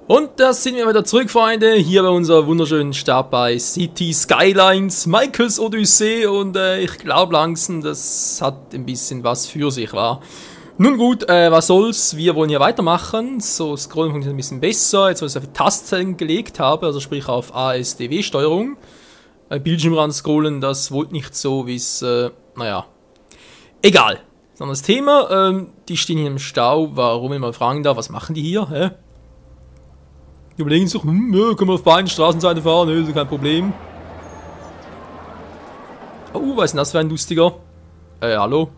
Und da sind wir wieder zurück, Freunde, hier bei unserer wunderschönen Start bei City Skylines, Michaels Odyssee und ich glaube langsam, das hat ein bisschen was für sich, war. Nun gut, was soll's, wir wollen hier weitermachen, so das Scrollen funktioniert ein bisschen besser, jetzt weil ich auf die Tasten gelegt habe, also sprich auf ASDW-Steuerung. Bildschirmrand scrollen, das wollte nicht so, wie es, naja, egal. Dann das Thema, die stehen hier im Stau, warum ich mal fragen darf, was machen die hier, hä? Die überlegen sich, ja, können wir auf beiden Straßenseiten fahren, ist kein Problem. Oh, was ist denn das für ein lustiger? Hallo?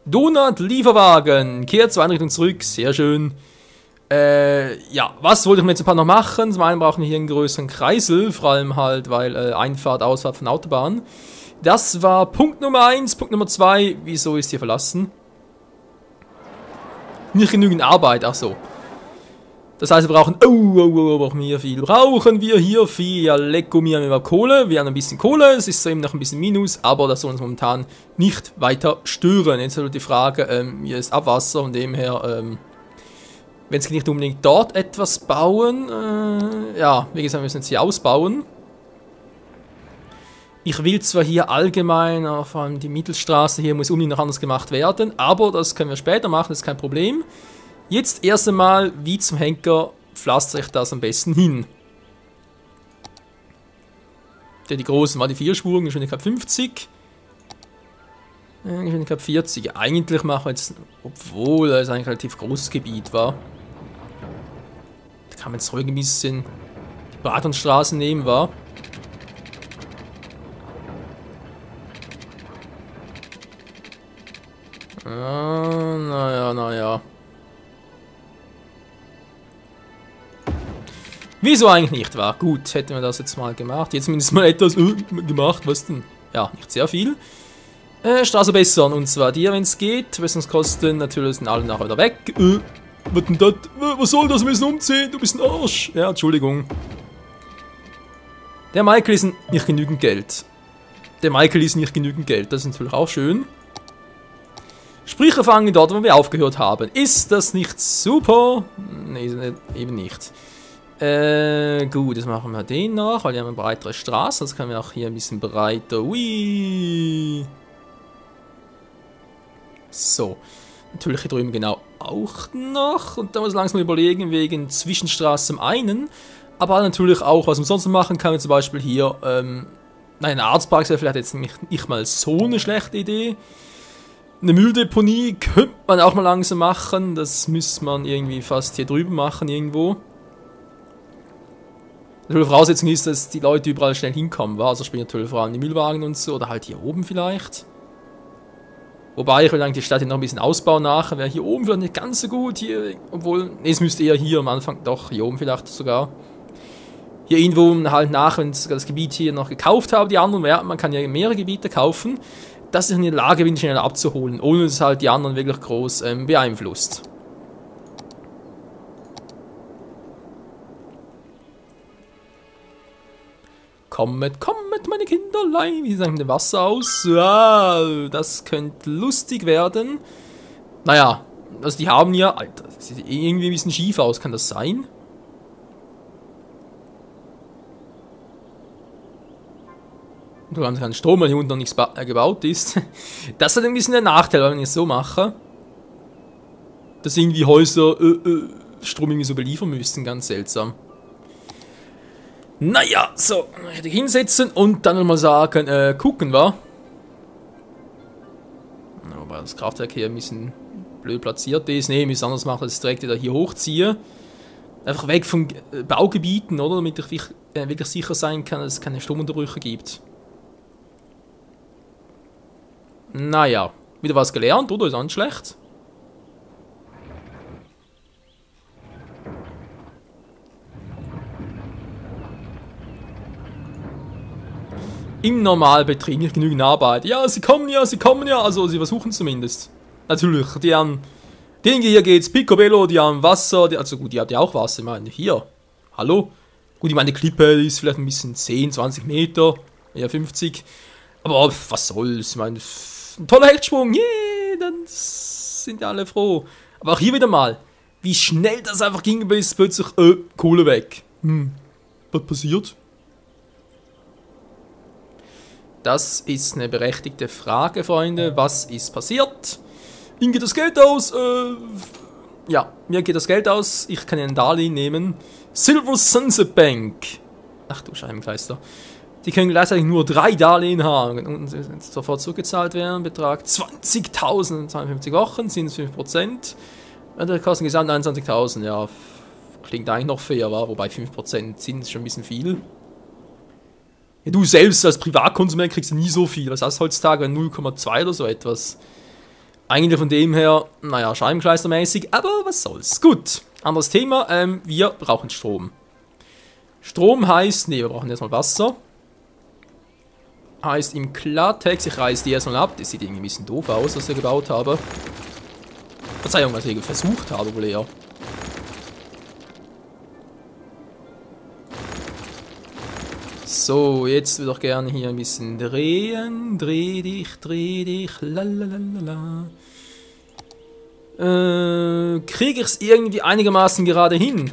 Donut-Lieferwagen, kehrt zur Einrichtung zurück, sehr schön. Ja, was wollte ich mir jetzt ein paar noch machen? Zum einen brauchen wir hier einen größeren Kreisel, vor allem halt, weil Einfahrt, Ausfahrt von Autobahn. Das war Punkt Nummer 1, Punkt Nummer 2, wieso ist hier verlassen? Nicht genügend Arbeit, ach so. Das heißt, wir brauchen, brauchen wir hier viel, ja, lecko mir haben wir Kohle, wir haben ein bisschen Kohle, es ist so eben noch ein bisschen Minus, aber das soll uns momentan nicht weiter stören. Jetzt halt die Frage, hier ist Abwasser, von dem her, wenn es nicht unbedingt dort etwas bauen, ja, wie gesagt, wir müssen jetzt hier ausbauen. Ich will zwar hier allgemein, vor allem die Mittelstraße hier muss unbedingt noch anders gemacht werden, aber das können wir später machen, das ist kein Problem. Jetzt erst einmal, wie zum Henker, pflastere ich das am besten hin. Die großen war die 4-Spuren, Geschwindigkeit 50. Geschwindigkeit 40. Eigentlich machen wir jetzt, obwohl es eigentlich ein relativ großes Gebiet war. Da kann man jetzt ruhig ein bisschen die Braternstraße nehmen, war. Naja. Wieso eigentlich nicht, war? Gut, hätten wir das jetzt mal gemacht. Jetzt zumindest mal etwas gemacht, was denn? Ja, nicht sehr viel. Straße bessern, und zwar dir, wenn es geht. Bessungskosten, natürlich sind alle nachher wieder weg. Was denn das? Was soll das? Wir müssen umziehen, du bist ein Arsch. Ja, Entschuldigung. Der Michael ist nicht genügend Geld. Das ist natürlich auch schön. Sprich, wir fangen dort, wo wir aufgehört haben. Ist das nicht super? Nee, eben nicht. Gut, jetzt machen wir den noch, weil wir haben eine breitere Straße. Das können wir auch hier ein bisschen breiter. Ui. So. Natürlich hier drüben genau auch noch. Und da muss man langsam überlegen, wegen Zwischenstraße zum einen. Aber natürlich auch, was man sonst machen kann. Zum Beispiel hier, nein, ein Arztpark wäre vielleicht jetzt nicht mal so eine schlechte Idee. Eine Mülldeponie könnte man auch mal langsam machen. Das müsste man irgendwie fast hier drüben machen, irgendwo. Die Voraussetzung ist, dass die Leute überall schnell hinkommen. Also spielen natürlich vor allem die Müllwagen und so. Oder halt hier oben vielleicht. Wobei, ich will eigentlich die Stadt hier noch ein bisschen ausbauen nachher. Wäre hier oben vielleicht nicht ganz so gut. Hier, obwohl, nee, es müsste eher hier am Anfang, doch, hier oben vielleicht sogar. Hier irgendwo halt nach, wenn ich das Gebiet hier noch gekauft habe, die anderen, ja, man kann ja mehrere Gebiete kaufen. Dass ich in der Lage bin, schneller abzuholen, ohne dass es halt die anderen wirklich groß beeinflusst. Kommet, meine Kinderlein, wie sieht mit dem Wasser aus? Ja, das könnte lustig werden. Naja, also die haben ja, Alter, das sieht irgendwie ein bisschen schief aus, kann das sein? Du hast keinen Strom, weil hier unten noch nichts gebaut ist. Das hat ein bisschen den Nachteil, wenn ich es so mache. Dass irgendwie Häuser Strom irgendwie so beliefern müssten, ganz seltsam. Naja, so, hätte ich hinsetzen und dann mal sagen, gucken wir. Wobei das Kraftwerk hier ein bisschen blöd platziert ist. Ne, ich muss anders machen, dass ich direkt wieder hier hochziehe. Einfach weg von Baugebieten, oder? Damit ich wirklich sicher sein kann, dass es keine Stromunterbrüche gibt. Naja, wieder was gelernt, oder? Ist auch nicht schlecht. Im Normalbetrieb nicht genügend Arbeit. Ja, sie kommen ja. Also, sie versuchen es zumindest. Natürlich, die haben... Denen hier geht's picobello, die haben Wasser. Also gut, die hat ja auch Wasser, ich meine, hier. Hallo? Gut, ich meine, die Klippe ist vielleicht ein bisschen 10, 20 Meter. Eher 50. Aber was soll's, ich meine... Ein toller Hechtsprung, yeah, dann sind ja alle froh. Aber auch hier wieder mal, wie schnell das einfach ging, bis plötzlich, Kohle weg. Was passiert? Das ist eine berechtigte Frage, Freunde. Was ist passiert? Ihnen geht das Geld aus. Ja, mir geht das Geld aus. Ich kann ein Darlehen nehmen. Silver Sunset Bank. Ach du Scheibenkleister. Die können gleichzeitig nur 3 Darlehen haben und sofort zurückgezahlt werden. Betrag 20.000, 52 Wochen, sind es 5%. Und der kostet gesamt 21.000. Ja, klingt eigentlich noch fair, wa? Wobei 5% sind schon ein bisschen viel. Ja, du selbst als Privatkonsument kriegst du nie so viel. Was heißt heutzutage 0,2 oder so etwas? Eigentlich von dem her, naja, scheibenkleistermäßig, aber was soll's. Gut, anderes Thema, wir brauchen Strom. Strom heißt, ne, wir brauchen erstmal Wasser. Heißt im Klartext, ich reiße die erstmal ab. Das sieht irgendwie ein bisschen doof aus, was ich gebaut habe. Verzeihung, was ich versucht habe, wohl eher. So, jetzt würde ich gerne hier ein bisschen drehen. Dreh dich, lalalala. Kriege ich es irgendwie einigermaßen gerade hin?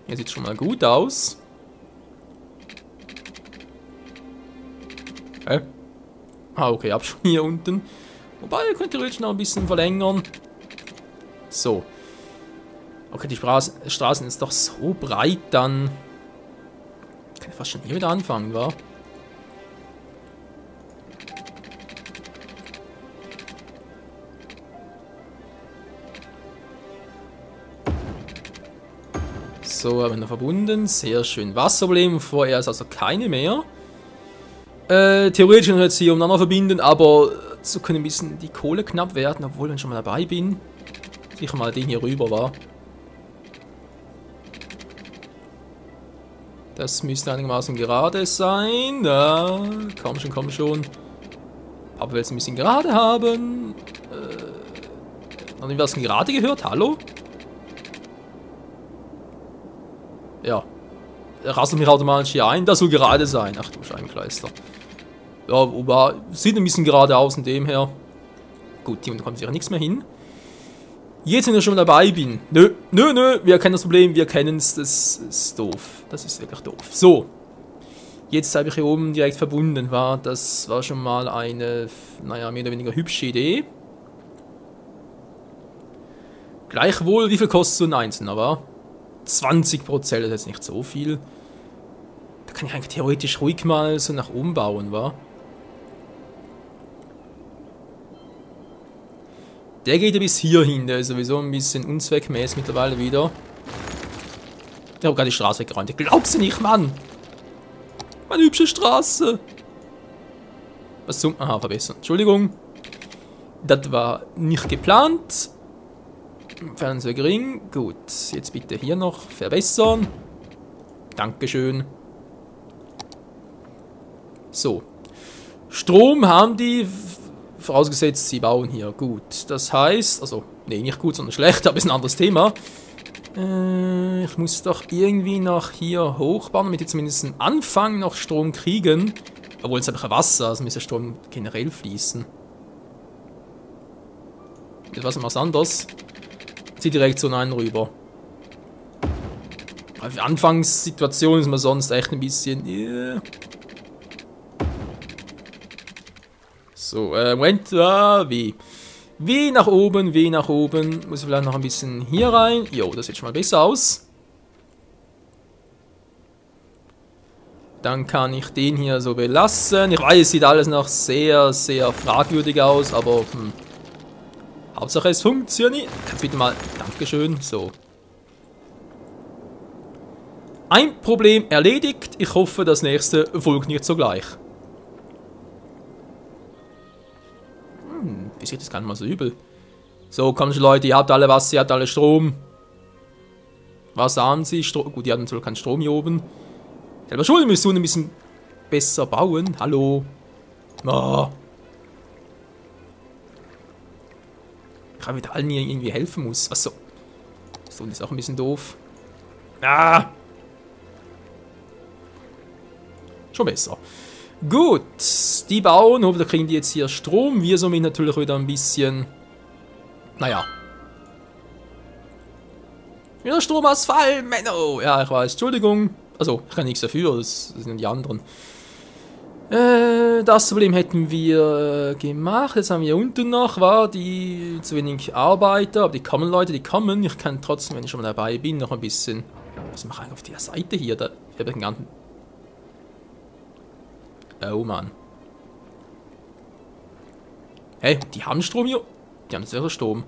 Hier sieht schon mal gut aus. Hä? Ah, okay, hab schon hier unten. Wobei, ihr könnt theoretisch noch ein bisschen verlängern. So. Okay, die Straßen ist doch so breit, dann kann ich fast schon hier wieder anfangen, wa? So, haben wir noch verbunden. Sehr schön. Wasserproblem, vorher ist also keine mehr. Theoretisch können wir jetzt hier umeinander verbinden, aber so können ein bisschen die Kohle knapp werden, obwohl ich schon mal dabei bin. Sicher mal den hier rüber, war. Das müsste einigermaßen gerade sein. Ja, komm schon, komm schon. Aber wir jetzt ein bisschen gerade haben. Haben wir was gerade gehört? Hallo? Ja. Er rasselt mich automatisch hier ein. Das soll gerade sein. Ach du Scheibenkleister. Ja, aber sieht ein bisschen gerade aus in dem her. Gut, hier kommt sicher nichts mehr hin. Jetzt, wenn ich schon dabei bin. Nö, wir kennen das Problem, wir kennen es, das ist doof. Das ist wirklich doof. So. Jetzt habe ich hier oben direkt verbunden, das war schon mal eine, naja, mehr oder weniger hübsche Idee. Gleichwohl, wie viel kostet so ein Einzelner, war? 20%, das ist jetzt nicht so viel. Da kann ich eigentlich theoretisch ruhig mal so nach oben bauen, wa? Der geht ja bis hier hin, der ist sowieso ein bisschen unzweckmäßig mittlerweile wieder. Der hat gerade die Straße weggeräumt. Glaubst du nicht, Mann? Meine hübsche Straße. Was zum... Aha, verbessern. Entschuldigung. Das war nicht geplant. Fernseher gering. Gut, jetzt bitte hier noch verbessern. Dankeschön. So. Strom haben die... Vorausgesetzt, sie bauen hier gut. Das heißt, also, nee, nicht gut, sondern schlecht, aber ist ein anderes Thema. Ich muss doch irgendwie noch hier hochbauen, damit die zumindest einen Anfang noch Strom kriegen. Obwohl es einfach Wasser, also müsste Strom generell fließen. Jetzt was anderes. Zieht direkt so einen rüber. Aber für Anfangssituation ist man sonst echt ein bisschen... Yeah. So, Moment, wie nach oben, wie nach oben. Muss ich vielleicht noch ein bisschen hier rein. Jo, das sieht schon mal besser aus. Dann kann ich den hier so belassen. Ich weiß, es sieht alles noch sehr, sehr fragwürdig aus, aber Hauptsache es funktioniert. Kannst bitte mal, Dankeschön, so. Ein Problem erledigt. Ich hoffe, das nächste folgt nicht sogleich. Wie sieht das gar nicht mal so übel? So, kommt schon Leute, ihr habt alle Wasser, ihr habt alle Strom. Was haben sie? Gut, die haben natürlich keinen Strom hier oben. Selber schuld, müsst ihr ein bisschen besser bauen. Hallo. Oh. Ich habe wieder allen hier irgendwie helfen muss. Was so? So, das ist auch ein bisschen doof. Ah. Schon besser. Gut, die bauen, hoffentlich kriegen die jetzt hier Strom. Wir somit natürlich wieder ein bisschen Naja. Wieder Stromausfall, Menno! Ja, ich weiß, Entschuldigung. Also, ich kann nichts dafür, das sind die anderen. Das Problem hätten wir gemacht. Jetzt haben wir unten noch, war die zu wenig Arbeiter, aber die kommen Leute, die kommen. Ich kann trotzdem, wenn ich schon mal dabei bin, noch ein bisschen. Was mache ich auf der Seite hier? Da, ich habe den ganzen. Oh Mann. Hey, die haben Strom hier. Die haben selber Strom.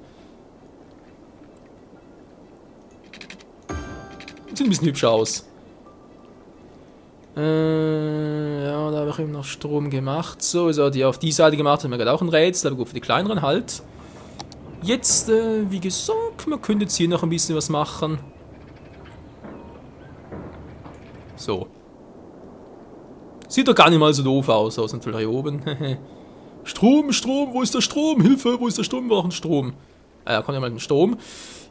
Sieht ein bisschen hübscher aus. Ja, da habe ich eben noch Strom gemacht. So, ist er die auf die Seite gemacht, haben wir gerade auch ein Rätsel, aber gut für die kleineren halt. Jetzt, wie gesagt, man könnte jetzt hier noch ein bisschen was machen. So. Sieht doch gar nicht mal so doof aus, außer natürlich hier oben. Strom, Strom, wo ist der Strom? Hilfe, wo ist der Strom? Wir brauchen Strom. Ja, kommt ja mal mit dem Strom.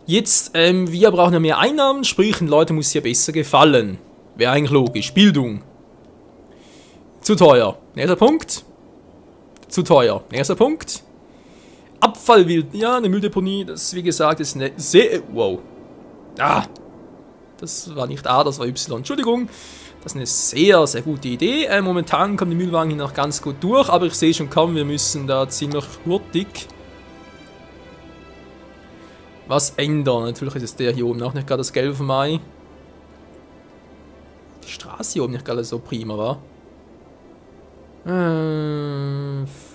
Jetzt, wir brauchen ja mehr Einnahmen, sprich, den Leuten muss hier besser gefallen. Wäre eigentlich logisch. Bildung. Zu teuer. Nächster Punkt. Zu teuer. Nächster Punkt. Abfallwild. Ja, eine Mülldeponie, das wie gesagt ist eine sehr... Wow. Ah. Das war nicht A, das war Y. Entschuldigung. Das ist eine sehr, sehr gute Idee. Momentan kommen die Müllwagen hier noch ganz gut durch, aber ich sehe schon kaum, wir müssen da ziemlich hurtig was ändern. Natürlich ist es der hier oben auch nicht gerade das Gelbe vom Ei. Die Straße hier oben nicht gerade so prima, war. Vor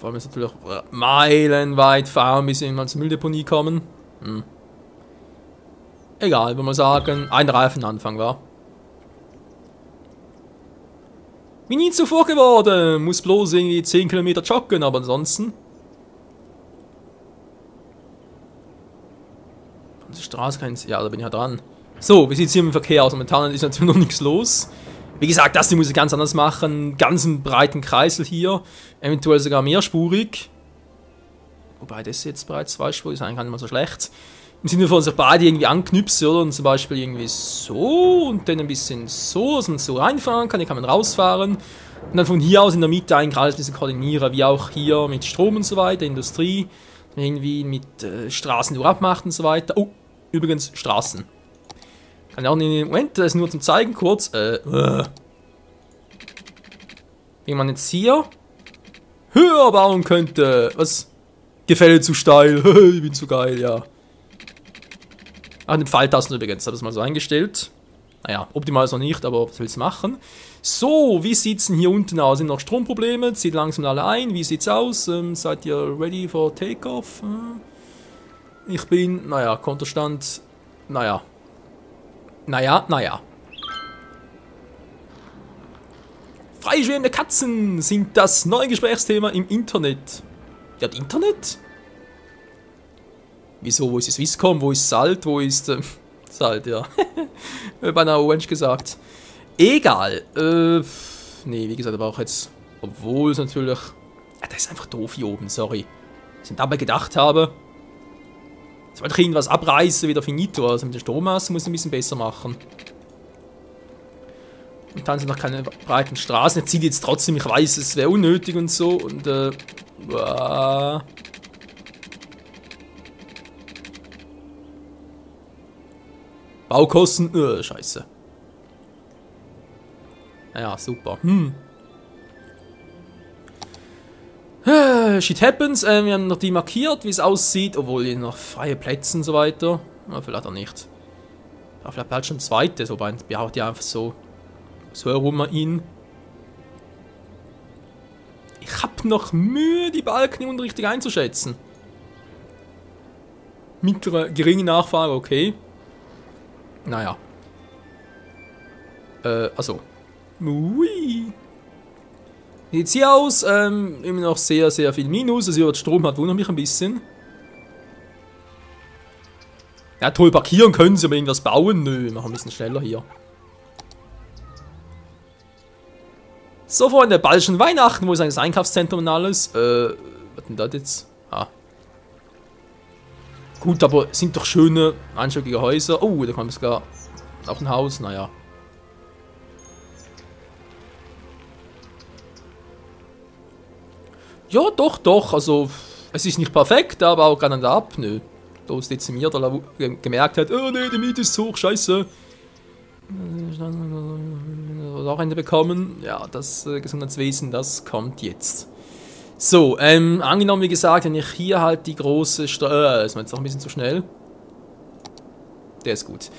allem ist natürlich meilenweit fahren, bis wir mal zur Mülldeponie kommen. Egal, würde man sagen, ein Reifenanfang war. Wie nie zuvor geworden, muss bloß irgendwie 10 Kilometer joggen, aber ansonsten. Die Straße kann ich, ja, da bin ich ja dran. So, wie sieht es hier im Verkehr aus? Momentan ist natürlich noch nichts los. Wie gesagt, das hier muss ich ganz anders machen. Ganz einen breiten Kreisel hier. Eventuell sogar mehrspurig. Wobei das jetzt bereits zweispurig ist, eigentlich gar nicht mal so schlecht. Im Sinne von sich beide irgendwie anknüpfen, oder? Und zum Beispiel irgendwie so und dann ein bisschen so, dass man so reinfahren kann. Hier kann man rausfahren. Und dann von hier aus in der Mitte eigentlich alles ein bisschen koordinieren. Wie auch hier mit Strom und so weiter, Industrie. Irgendwie mit Straßen, die abmacht und so weiter. Oh, übrigens Straßen. Kann ja auch nicht. Moment, das ist nur zum Zeigen kurz. Wie man jetzt hier höher bauen könnte. Was? Gefälle zu steil. Ich bin zu geil, ja. Ach, den Pfeiltasten übrigens. Habe das mal so eingestellt. Naja, optimal ist noch nicht, aber was willst du machen? So, wie sieht's denn hier unten aus? Sind noch Stromprobleme? Zieht langsam alle ein. Wie sieht's aus? Seid ihr ready for Takeoff? Ich bin, naja, Kontostand, naja. Naja. Freischwebende Katzen sind das neue Gesprächsthema im Internet. Ja, das Internet? Wieso? Wo ist die Swisscom? Wo ist Salt? Wo ist Salt, ja. Bei einer Orange gesagt. Egal. Nee, wie gesagt, aber auch jetzt. Obwohl es natürlich. Ja, das ist einfach doof hier oben, sorry. Was ich dabei gedacht habe. Jetzt wollte ich irgendwas abreißen, wieder finito. Also mit der Strommasse muss ich ein bisschen besser machen. Und dann sind noch keine breiten Straßen. Jetzt zieht jetzt trotzdem, ich weiß, es wäre unnötig und so. Und Baukosten, scheiße. Naja, super. Shit happens. Wir haben noch die markiert, wie es aussieht. Obwohl hier noch freie Plätze und so weiter. Ja, vielleicht auch nicht. Ja, vielleicht bald schon zweite. So bei behauptet ja einfach so herum ihn. Ich hab noch Mühe, die Balken unten richtig einzuschätzen. Mit einer geringen Nachfrage, okay. Naja. Also. Ui. Wie sieht's hier aus? Immer noch sehr, sehr viel Minus. Also, der Strom hat wundert mich ein bisschen. Ja, toll, parkieren können sie, aber irgendwas bauen? Nö, machen ein bisschen schneller hier. So, Freunde, bald schon Weihnachten. Wo ist eigentlich das Einkaufszentrum und alles? Was denn das jetzt? Ah. Gut, aber es sind doch schöne, einstöckige Häuser. Oh, da kommt sogar auch ein Haus, naja. Ja, doch, also, es ist nicht perfekt, aber auch gar nicht ab, nö. da dezimiert, weil er gemerkt hat, oh ne, die Miete ist zu hoch, scheiße. Auch Ende bekommen. Ja, das Gesundheitswesen, das kommt jetzt. So, angenommen, wie gesagt, wenn ich hier halt die große ist mir jetzt noch ein bisschen zu schnell. Der ist gut.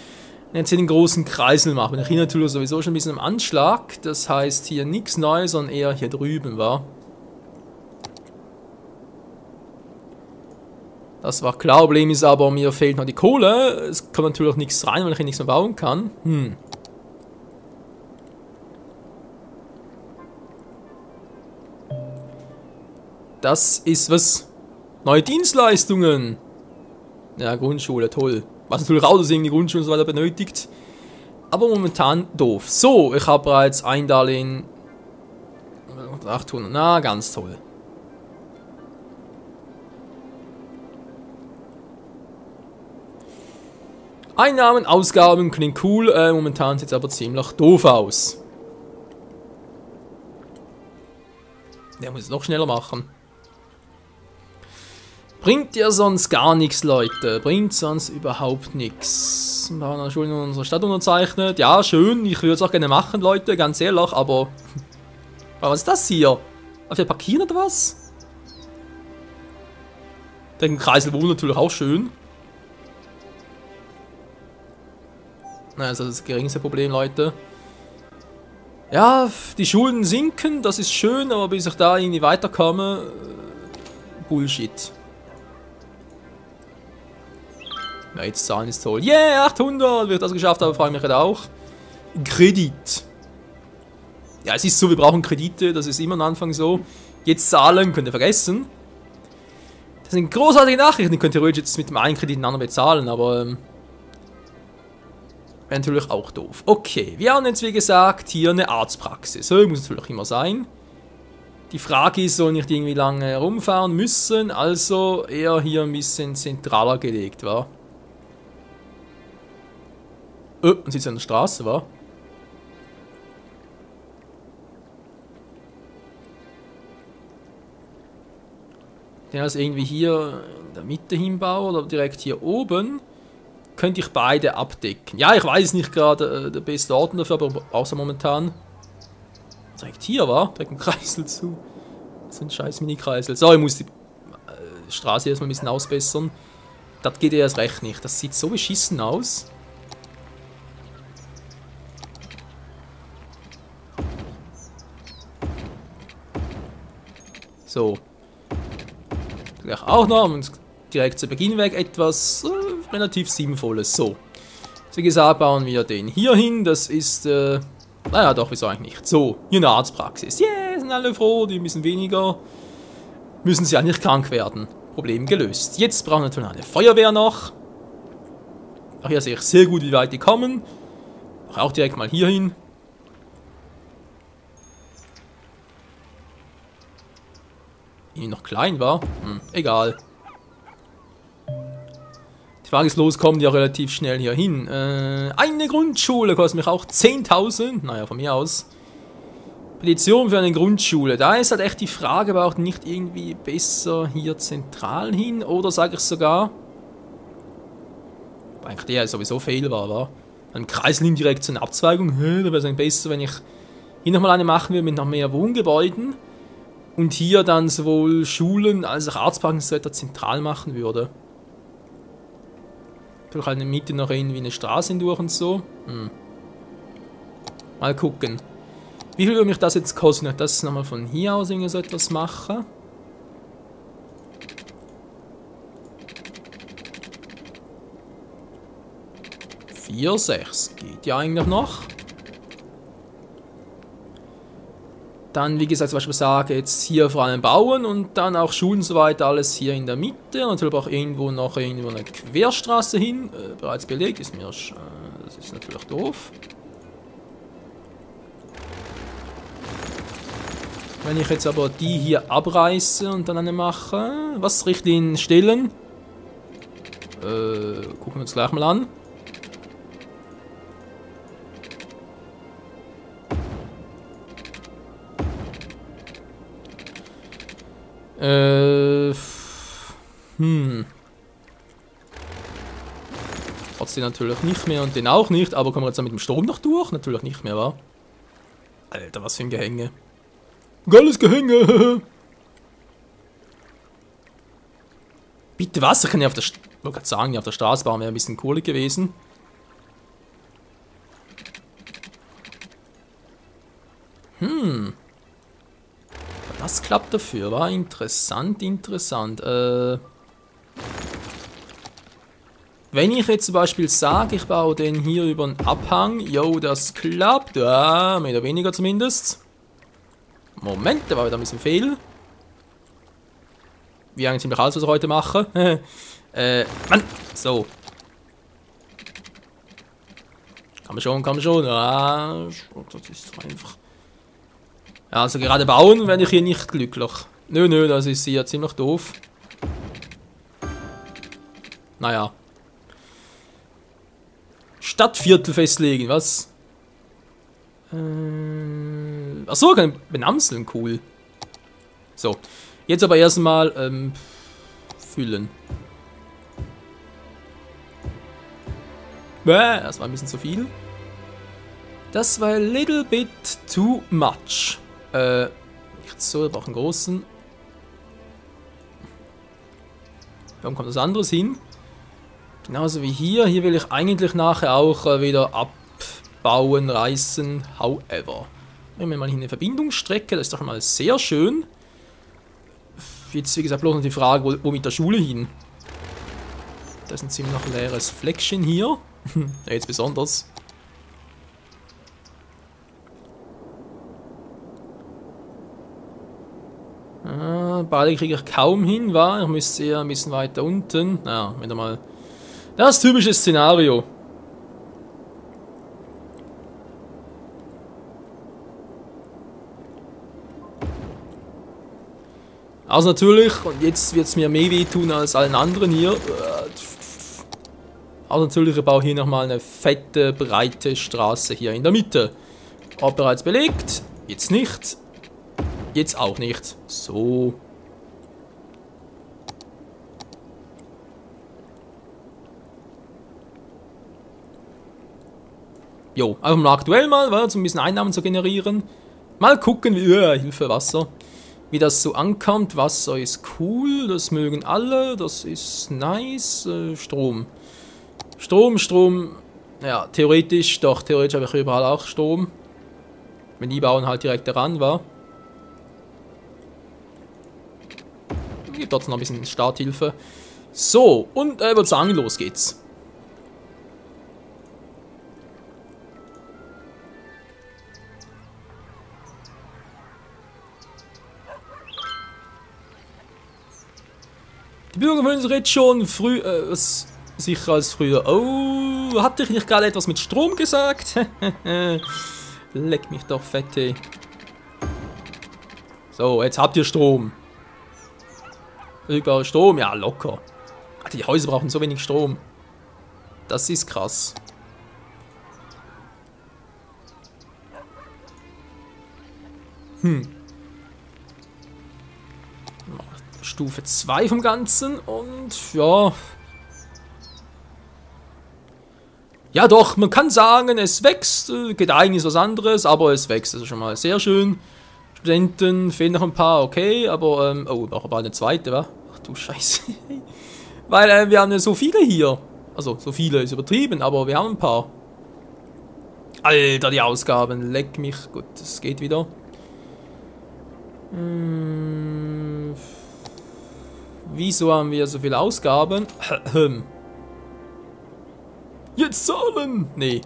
Wenn ich jetzt hier den großen Kreisel mache, bin ich hier natürlich sowieso schon ein bisschen am Anschlag. Das heißt, hier nichts Neues, sondern eher hier drüben, war. Das war klar, Problem ist aber, mir fehlt noch die Kohle. Es kommt natürlich nichts rein, weil ich hier nichts mehr bauen kann. Das ist was? Neue Dienstleistungen. Ja, Grundschule, toll. Was natürlich auch, dass irgendwie die Grundschule und so weiter benötigt. Aber momentan doof. So, ich habe bereits ein Darlehen. 800, na, ganz toll. Einnahmen, Ausgaben klingt cool, momentan sieht es aber ziemlich doof aus. Der muss es noch schneller machen. Bringt ja sonst gar nichts, Leute. Bringt sonst überhaupt nichts. Wir haben eine Schule in unserer Stadt unterzeichnet. Ja, schön, ich würde es auch gerne machen, Leute, ganz ehrlich, aber... Was ist das hier? Auf der Parkieren oder was? Der Kreisel wohnt natürlich auch schön. Also das geringste Problem, Leute. Ja, die Schulden sinken, das ist schön, aber bis ich da irgendwie weiterkomme, Bullshit. Ja, jetzt zahlen ist toll. Yeah, 800, wie ich das geschafft habe, freue ich mich halt auch. Kredit. Ja, es ist so, wir brauchen Kredite, das ist immer am Anfang so. Jetzt zahlen, könnt ihr vergessen. Das sind großartige Nachrichten, die könnt ihr jetzt mit dem einen Kredit den anderen bezahlen, aber... wäre natürlich auch doof. Okay, wir haben jetzt wie gesagt hier eine Arztpraxis. So muss es natürlich immer sein. Die Frage ist, soll nicht irgendwie lange herumfahren müssen, also eher hier ein bisschen zentraler gelegt, war. Oh, man sieht es an der Straße, war. Den also irgendwie hier in der Mitte hinbauen oder direkt hier oben. Könnte ich beide abdecken. Ja, ich weiß nicht gerade der beste Ort dafür, aber außer momentan. Direkt hier, war? Direkt ein Kreisel zu. So ein scheiß Mini-Kreisel. So, ich muss die Straße erstmal ein bisschen ausbessern. Das geht erst recht nicht. Das sieht so beschissen aus. So. Gleich auch noch. Und direkt zu Beginn weg etwas relativ Sinnvolles. So. Wie gesagt, bauen wir den hier hin. Das ist, naja, doch, wieso eigentlich nicht. So, hier eine Arztpraxis. Yeah, sind alle froh, die müssen weniger. Müssen sie ja nicht krank werden. Problem gelöst. Jetzt brauchen wir natürlich eine Feuerwehr noch. Auch hier sehe ich sehr gut, wie weit die kommen. Auch direkt mal hier hin. Die noch klein war. Egal. Die Frage ist los, kommen die ja relativ schnell hier hin. Eine Grundschule kostet mich auch 10.000. Naja, von mir aus. Petition für eine Grundschule. Da ist halt echt die Frage, aber auch nicht irgendwie besser hier zentral hin. Oder sage ich sogar... Eigentlich der sowieso fehl war. Ein Kreisel indirekt zu einer Abzweigung. Da wäre es besser, wenn ich hier nochmal eine machen würde mit noch mehr Wohngebäuden. Und hier dann sowohl Schulen als auch Arztpraxen zentral machen würde. Durch halt in der Mitte noch irgendwie eine Straße hindurch und so. Mal gucken. Wie viel würde mich das jetzt kosten? Ich das nochmal von hier aus irgendwie so etwas machen. Vier, 6. Geht ja eigentlich noch. Dann, wie gesagt, zum Beispiel sage jetzt hier vor allem bauen und dann auch Schulen und so weiter, alles hier in der Mitte. Natürlich auch irgendwo noch eine Querstraße hin. Bereits belegt, ist mir das ist natürlich doof. Wenn ich jetzt aber die hier abreiße und dann eine mache, was Richtlinien stellen? Gucken wir uns gleich mal an. Trotzdem natürlich nicht mehr und den auch nicht. Aber kommen wir jetzt dann mit dem Strom noch durch? Natürlich nicht mehr, wa? Alter, was für ein Gehänge. Geiles Gehänge. Bitte was? Ich kann ja auf der... Ich wollte gerade sagen, ja, auf der Straßenbahn wäre ein bisschen cooler gewesen. Das klappt dafür, war interessant, interessant. Wenn ich jetzt zum Beispiel sage, ich baue den hier über einen Abhang, jo, das klappt, ja, mehr oder weniger zumindest. Moment, da war wieder ein bisschen fehl. Wie eigentlich ziemlich alles, was ich heute mache. Mann, so. Kann man schon. Ja, das ist einfach... Ja, also gerade bauen werde ich hier nicht glücklich. Nö, das ist hier ziemlich doof. Naja. Stadtviertel festlegen, was? Achso, kann ich benamseln, cool. So, jetzt aber erstmal füllen. Das war ein bisschen zu viel. Das war a little bit too much. Nicht so, wir brauchen einen großen. Warum kommt das anderes hin? Genauso wie hier. Hier will ich eigentlich nachher auch wieder abbauen, reißen. However. Wenn wir mal hier eine Verbindungsstrecke, das ist doch schon mal sehr schön. Jetzt, wie gesagt, bloß noch die Frage, wo mit der Schule hin? Das ist ein ziemlich leeres Fleckchen hier. Ja, jetzt besonders. Beide kriege ich kaum hin, war. Ich müsste eher ein bisschen weiter unten. Ja, wieder mal. Das typische Szenario. Also natürlich, und jetzt wird es mir mehr wehtun als allen anderen hier. Also natürlich, ich baue hier nochmal eine fette, breite Straße hier in der Mitte. Auch bereits belegt. Jetzt nicht. Jetzt auch nicht. So. Jo, einfach mal aktuell mal, um ein bisschen Einnahmen zu generieren. Mal gucken, wie, Hilfe, Wasser. Wie das so ankommt. Wasser ist cool, das mögen alle, das ist nice. Strom. Strom. Ja, theoretisch habe ich überall auch Strom. Wenn die bauen halt direkt daran, war. Gibt dort noch ein bisschen Starthilfe. So, und ich würde sagen, los geht's. Die Bürger wollen sich jetzt schon früh, sicher als früher. Oh, hatte ich nicht gerade etwas mit Strom gesagt? Leck mich doch fette. So, jetzt habt ihr Strom. Verfügbarer Strom, ja locker. Die Häuser brauchen so wenig Strom. Das ist krass. Stufe 2 vom Ganzen und ja. Ja doch, man kann sagen, es wächst. Gedeihen ist was anderes, aber es wächst. Das ist schon mal sehr schön. Studenten, fehlen noch ein paar, okay, aber, oh, wir brauchen bald eine zweite, wa? Ach du Scheiße. Weil, wir haben ja so viele hier. Also, so viele ist übertrieben, aber wir haben ein paar. Alter, die Ausgaben, leck mich. Gut, das geht wieder. Wieso haben wir so viele Ausgaben? Jetzt zahlen! Nee.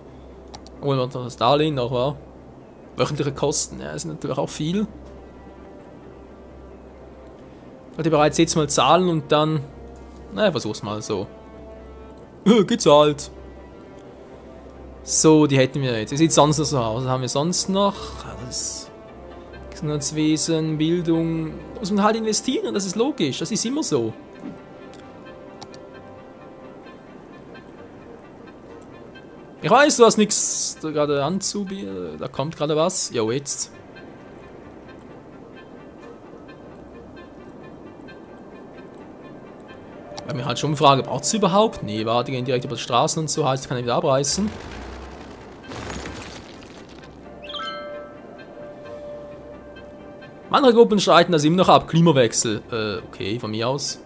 Holen wir noch das Darlehen noch, wa? Wöchentliche Kosten, ja, sind natürlich auch viel. Ich wollte bereits jetzt mal zahlen und dann... Naja, versuch's mal so. Gezahlt. So, die hätten wir jetzt. Wie sieht sonst noch so aus? Was haben wir sonst noch? Das Gesundheitswesen, Bildung. Da muss man halt investieren, das ist logisch. Das ist immer so. Ich weiß, du hast nichts gerade anzubieten. Da kommt gerade was. Jo, jetzt. Weil mir halt schon frage, braucht es überhaupt? Nee, warte, die gehen direkt über die Straßen und so, heißt, ich kann ich wieder abreißen. Andere Gruppen streiten das immer noch ab. Klimawechsel. Okay, von mir aus.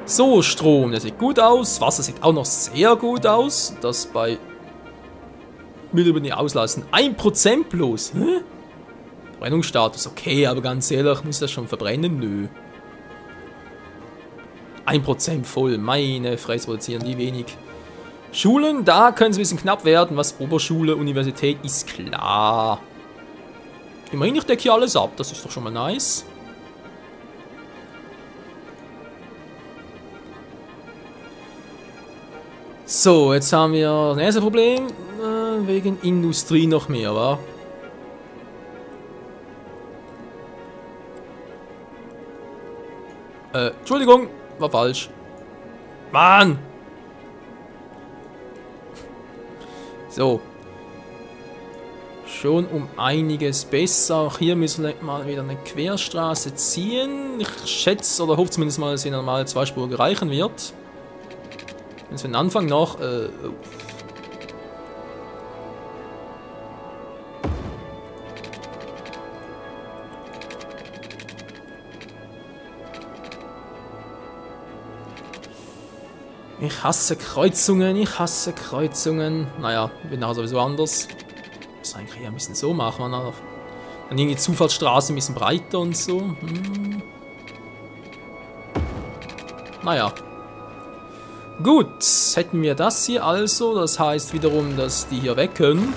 So, Strom, der sieht gut aus. Wasser sieht auch noch sehr gut aus. Das bei... Müll über die auslassen. 1% bloß. Hä? Verbrennungsstatus, okay, aber ganz ehrlich, muss das schon verbrennen? Nö. 1% voll. Meine Fresse, produzieren die wenig. Schulen, da können es ein bisschen knapp werden. Was Oberschule, Universität ist klar. Immerhin, ich decke hier alles ab. Das ist doch schon mal nice. So, jetzt haben wir das nächste Problem. Wegen Industrie noch mehr, wa? Entschuldigung, war falsch. Mann! So. Schon um einiges besser. Auch hier müssen wir mal wieder eine Querstraße ziehen. Ich schätze oder hoffe zumindest mal, dass sie normal zweispurig reichen wird. Wenn es für den Anfang noch... Ich hasse Kreuzungen, ich hasse Kreuzungen. Naja, wird nachher sowieso anders. Ich muss eigentlich eher ein bisschen so machen. Dann irgendwie die Zufallsstraße ein bisschen breiter und so. Naja. Gut, hätten wir das hier also. Das heißt wiederum, dass die hier weg können.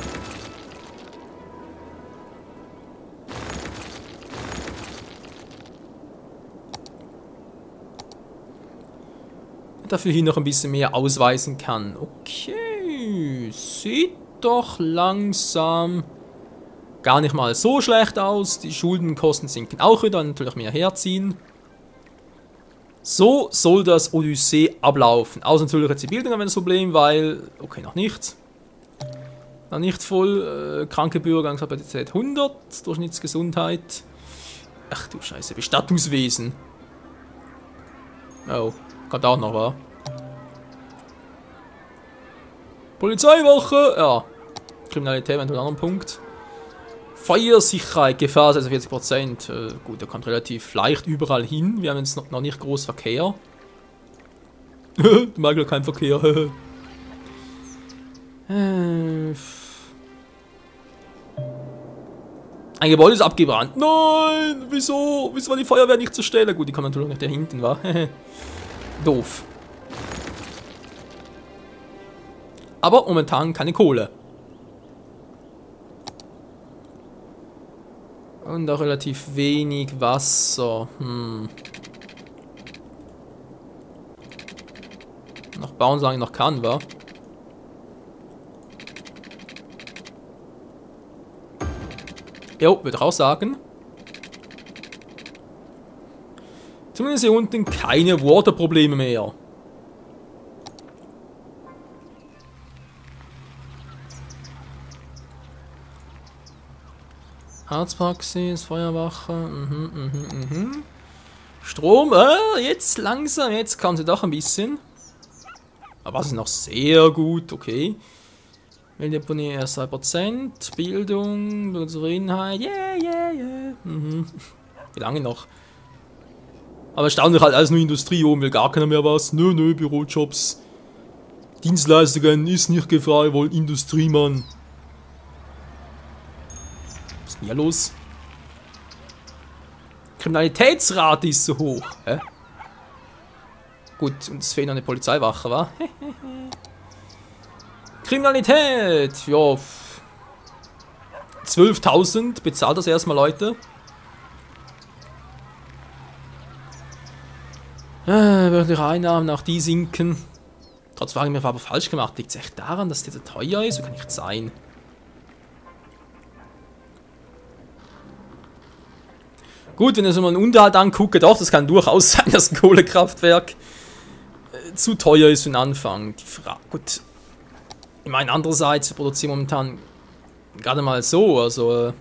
Dafür hier noch ein bisschen mehr ausweisen kann. Okay, sieht doch langsam gar nicht mal so schlecht aus. Die Schuldenkosten sinken auch wieder, natürlich mehr herziehen. So soll das Odyssee ablaufen. Außer natürlich jetzt die Bildung haben wir das Problem, weil... Okay, noch nicht. Noch nicht voll. Kranke Bürgergangskapazität 100. Durchschnittsgesundheit. Ach du Scheiße, Bestattungswesen. Oh. Kommt auch noch, wa? Polizeiwache! Ja. Kriminalität eventuell ein anderer Punkt. Feuersicherheit, Gefahr also 40%. Gut, der kommt relativ leicht überall hin. Wir haben jetzt noch nicht groß Verkehr. Du magst ja keinen Verkehr. Ein Gebäude ist abgebrannt. Nein! Wieso? Wieso war die Feuerwehr nicht zur Stelle? Gut, die kommt natürlich nicht da hinten, wa? Doof. Aber momentan keine Kohle. Und auch relativ wenig Wasser. Noch bauen, solange ich noch kann, wa? Jo, würde ich auch sagen. Zumindest hier unten keine Waterprobleme mehr. Arztpraxis, Feuerwache, Strom, jetzt langsam, jetzt kann sie doch ein bisschen. Aber es ist noch sehr gut, okay. Mülldeponie erst 2%, Bildung, Zufriedenheit, yeah. Wie lange noch? Aber erstaunlich halt alles nur Industrie, oben will gar keiner mehr was. Nö, Bürojobs. Dienstleistungen ist nicht gefragt, wollen Industrie, Mann. Was ist denn hier los? Kriminalitätsrate ist so hoch. Hä? Gut, uns fehlt noch eine Polizeiwache, wa? Kriminalität! Ja. 12.000, bezahlt das erstmal, Leute. Wöchentliche Einnahmen, auch die sinken. Trotz Fragen, mir war aber falsch gemacht. Liegt es echt daran, dass der so teuer ist? So kann nicht sein. Gut, wenn ich so mal einen Unterhalt angucke, doch, das kann durchaus sein, dass ein Kohlekraftwerk zu teuer ist für den Anfang. Gut. Ich meine, andererseits produzieren wir momentan gerade mal so, also...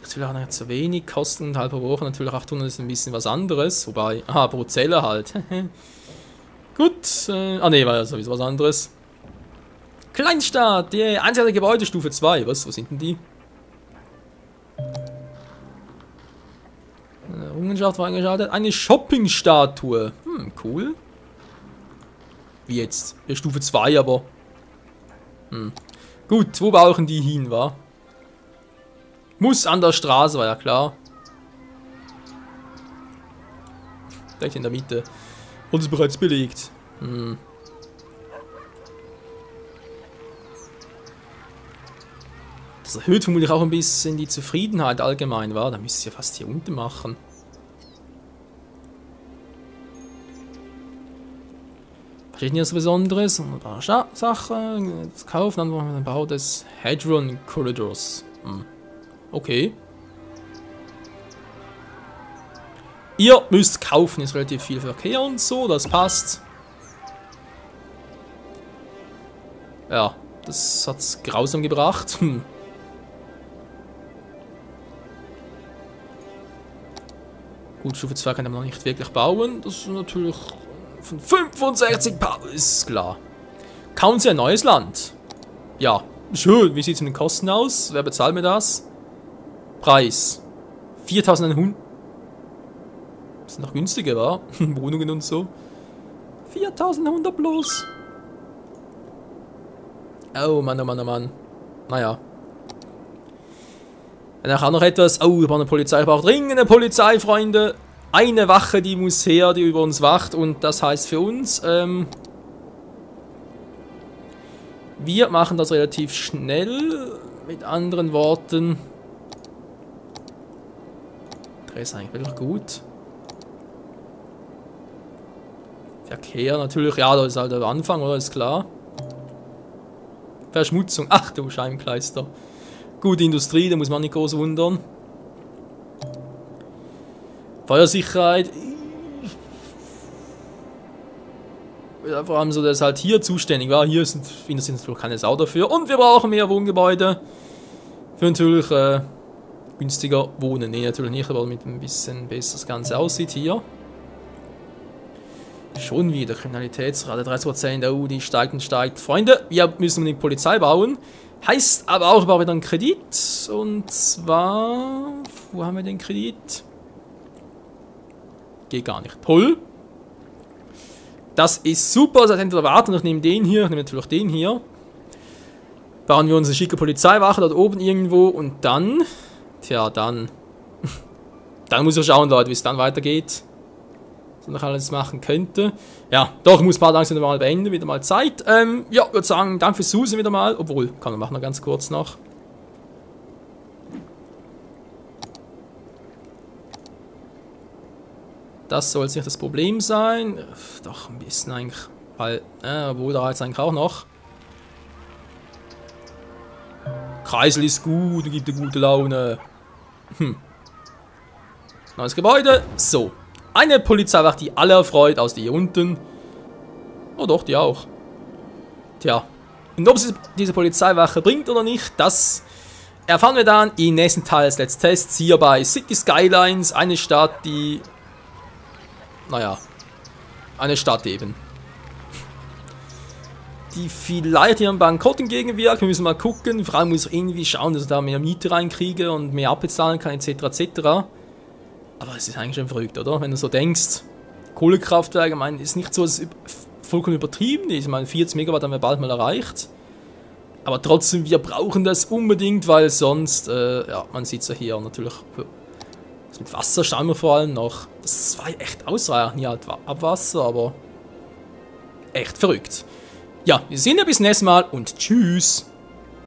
Das ist vielleicht auch nicht so wenig, kosten halb pro Woche, natürlich 800 ist ein bisschen was anderes, wobei, aha, pro Zelle halt. Gut, ne, war ja sowieso was anderes. Kleinstadt, die einzelne Gebäude, Stufe 2, was, wo sind denn die? Errungenschaft war eingeschaltet, eine Shopping-Statue, cool. Wie jetzt? Ja, Stufe 2, aber. Gut, wo brauchen die hin, wa? Muss an der Straße, war ja klar. Direkt in der Mitte. Und ist bereits belegt. Das erhöht vermutlich auch ein bisschen die Zufriedenheit allgemein, wa? Da müsst ihr fast hier unten machen. Steht hier was Besonderes? Und ein paar Sachen. Kaufen, dann Bau des Hadron Corridors. Okay. Ihr müsst kaufen, ist relativ viel Verkehr und so, das passt. Ja, das hat's grausam gebracht. Gut, Stufe 2 kann man noch nicht wirklich bauen. Das ist natürlich von 65 Power, ist klar. Kauen Sie ein neues Land. Ja, schön. Wie sieht es mit den Kosten aus? Wer bezahlt mir das? Preis. 4.100. Das ist noch günstiger, wa? Wohnungen und so. 4.100 bloß. Oh Mann, oh Mann, oh Mann. Naja. Danach auch noch etwas. Oh, wir brauchen eine Polizei. Ich brauche dringend eine Polizei, Freunde. Eine Wache, die muss her, die über uns wacht. Und das heißt für uns, wir machen das relativ schnell. Mit anderen Worten. Der ist eigentlich wirklich gut. Verkehr natürlich. Ja, da ist halt der Anfang, oder? Ist klar. Verschmutzung. Ach du Scheibenkleister. Gute Industrie, da muss man nicht groß wundern. Feuersicherheit. Ja, vor allem so, das ist halt hier zuständig war. Hier sind natürlich keine Sau dafür. Und wir brauchen mehr Wohngebäude. Für natürlich günstiger wohnen. Ne, natürlich nicht, aber mit ein bisschen besser das Ganze aussieht hier. Schon wieder Kriminalitätsrate 30%. Oh, die steigt und steigt. Freunde, wir müssen die Polizei bauen. Heißt aber auch, wir brauchen wieder einen Kredit. Und zwar. Wo haben wir den Kredit? Geht gar nicht. Toll. Das ist super. Das heißt, entweder warten, ich nehme den hier, ich nehme natürlich den hier. Bauen wir unsere schicke Polizeiwache dort oben irgendwo und dann. Tja, dann. Dann muss ich schauen, Leute, wie es dann weitergeht. Was noch alles machen könnte. Ja, doch, muss mal langsam wieder mal beenden, wieder mal Zeit. Ja, würde sagen, danke fürs Zusehen wieder mal. Obwohl, kann man machen noch ganz kurz noch. Das soll jetzt nicht das Problem sein. Doch, ein bisschen eigentlich. Weil, obwohl da jetzt eigentlich auch noch. Kreisel ist gut und gibt eine gute Laune. Neues Gebäude. So. Eine Polizeiwache, die alle erfreut, aus die hier unten. Oh doch, die auch. Tja. Und ob es diese Polizeiwache bringt oder nicht, das erfahren wir dann im nächsten Teil des Let's Tests hier bei City Skylines. Eine Stadt, die. Naja. Eine Stadt eben. Die vielleicht ihrem Bankrott entgegenwirkt. Wir müssen mal gucken. Vor allem muss ich irgendwie schauen, dass ich da mehr Miete reinkriege und mehr abbezahlen kann, etc. etc. Aber es ist eigentlich schon verrückt, oder? Wenn du so denkst, Kohlekraftwerke, ich meine, ist nicht so, dass es vollkommen übertrieben ist. Ich meine, 40 Megawatt haben wir bald mal erreicht. Aber trotzdem, wir brauchen das unbedingt, weil sonst, ja, man sieht es ja hier natürlich, das mit Wasser schauen wir vor allem noch. Das war echt ausreichend, ja, halt Abwasser, aber echt verrückt. Ja, wir sehen uns bis zum nächsten Mal und tschüss.